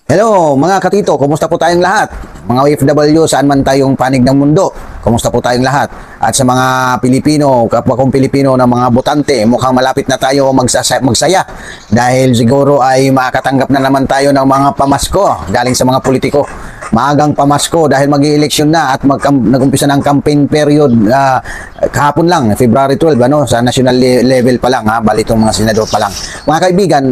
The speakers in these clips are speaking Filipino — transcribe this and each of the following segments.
Hello mga katito, kumusta po tayong lahat? Mga OFW, saan man tayong panig ng mundo, kumusta po tayong lahat? At sa mga Pilipino, kapwa kong Pilipino na mga botante, mukhang malapit na tayo magsaya dahil siguro ay makakatanggap na naman tayo ng mga pamasko galing sa mga politiko. Maagang pamasko dahil mag-i-eleksyon na at nag-umpisa ng campaign period kahapon lang, February 12, sa national level pa lang, bali itong mga senador pa lang. Mga kaibigan,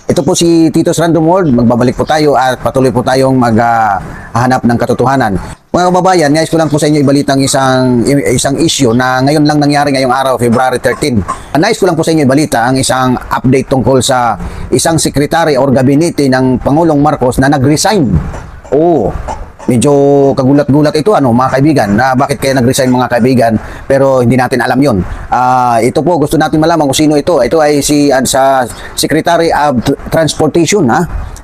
ito po si Tito's Random World. Magbabalik po tayo at patuloy po tayong maghahanap ng katotohanan. Mga kababayan, nais ko lang po sa inyo ibalitang isang issue na ngayon lang nangyari ngayong araw, February 13. Nais ko lang po sa inyo ibalita ang isang update tungkol sa isang sekretary or gabinete ng Pangulong Marcos na nag-resign. Medyo kagulat-gulat ito mga kaibigan, na bakit kaya nag-resign mga kaibigan, pero hindi natin alam yon. Ito po, gusto natin malaman kung sino ito. Ito ay sa Secretary of Transportation,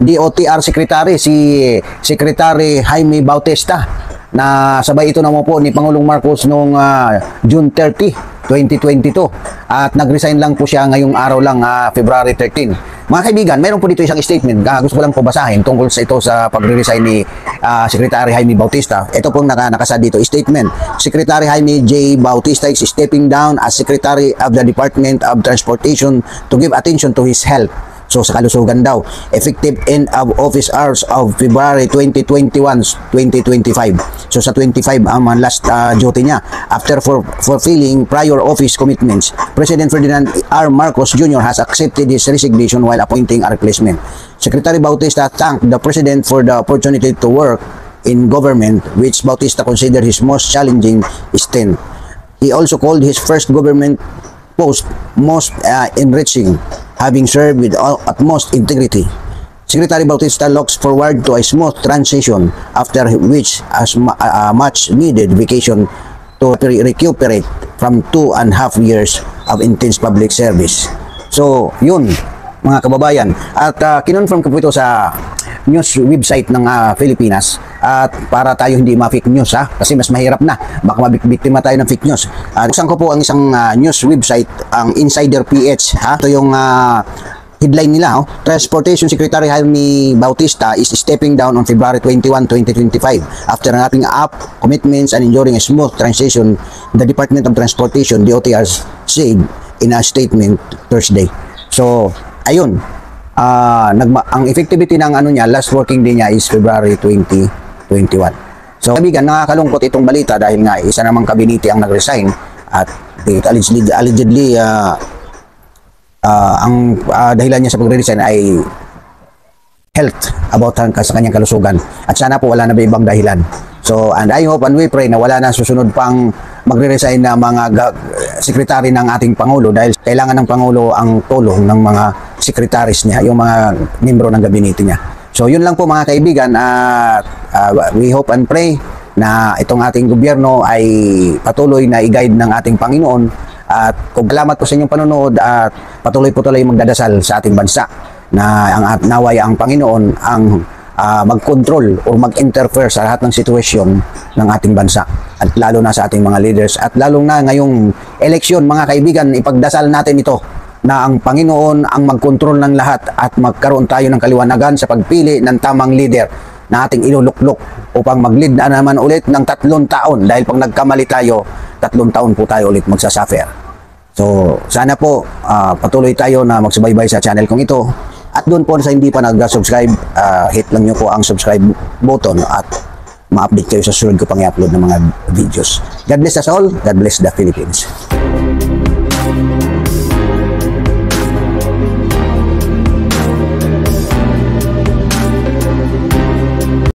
DOTR Secretary, si Secretary Jaime Bautista, na sabay ito naman po ni Pangulong Marcos noong June 30, 2022. At nag-resign lang po siya ngayong araw lang, February 13. Mga kaibigan, mayroon po dito isang statement. Gusto ko lang po basahin tungkol sa ito sa pagre-resign ni Secretary Jaime Bautista. Ito pong nakasad dito, statement. Secretary Jaime J. Bautista is stepping down as Secretary of the Department of Transportation to give attention to his health. So sa kalusugan daw, effective end of office hours of February 2021-2025. So sa 25 ang last duty niya after fulfilling prior office commitments. President Ferdinand R. Marcos Jr. has accepted his resignation while appointing a replacement. Secretary Bautista thanked the President for the opportunity to work in government, which Bautista considered his most challenging stint. He also called his first government post most enriching, having served with utmost integrity. Secretary Bautista looks forward to a smooth transition, after which has much needed vacation to recuperate from 2.5 years of intense public service. So, yun mga kababayan. At kinonfirm ko po ito sa news website ng Pilipinas, at para tayo hindi ma-fake news kasi mas mahirap na, baka mabiktima tayo ng fake news. Buksan ko po ang isang news website, ang Insider PH. Ito yung headline nila. Transportation Secretary Jaime Bautista is stepping down on February 21, 2025 after wrapping up commitments and ensuring a smooth transition. The Department of Transportation, DOTR, said in a statement Thursday. So ayun, ang effectivity ng niya, last working day niya is February 2021. So kaibigan, nakakalungkot itong balita dahil nga isa namang kabinete ang nag-resign at allegedly ang dahilan niya sa pagre-resign ay health, about sa kanyang kalusugan, at sana po wala na ba ibang dahilan. So, and I hope and we pray na wala na susunod pang magre-resign na mga sekretary ng ating Pangulo, dahil kailangan ng Pangulo ang tulong ng mga sekretaris niya, yung mga membro ng gabinete niya. So, yun lang po mga kaibigan. We hope and pray na itong ating gobyerno ay patuloy na i-guide ng ating Panginoon. At kung salamat po sa inyong panonood, at patuloy magdadasal sa ating bansa na naway ang Panginoon ang mag-control o mag-interfere sa lahat ng sitwasyon ng ating bansa, at lalo na sa ating mga leaders, at lalo na ngayong eleksyon mga kaibigan. Ipagdasal natin ito na ang Panginoon ang mag-control ng lahat at magkaroon tayo ng kaliwanagan sa pagpili ng tamang leader na ating iluluklok upang mag-lead na naman ulit ng 3 taon, dahil pag nagkamali tayo, 3 taon po tayo ulit magsasuffer. So sana po patuloy tayo na magsubaybay sa channel kong ito. At doon po sa hindi pa nag-subscribe, hit lang nyo po ang subscribe button at ma-update kayo sa sunod ko pang i-upload ng mga videos. God bless us all. God bless the Philippines.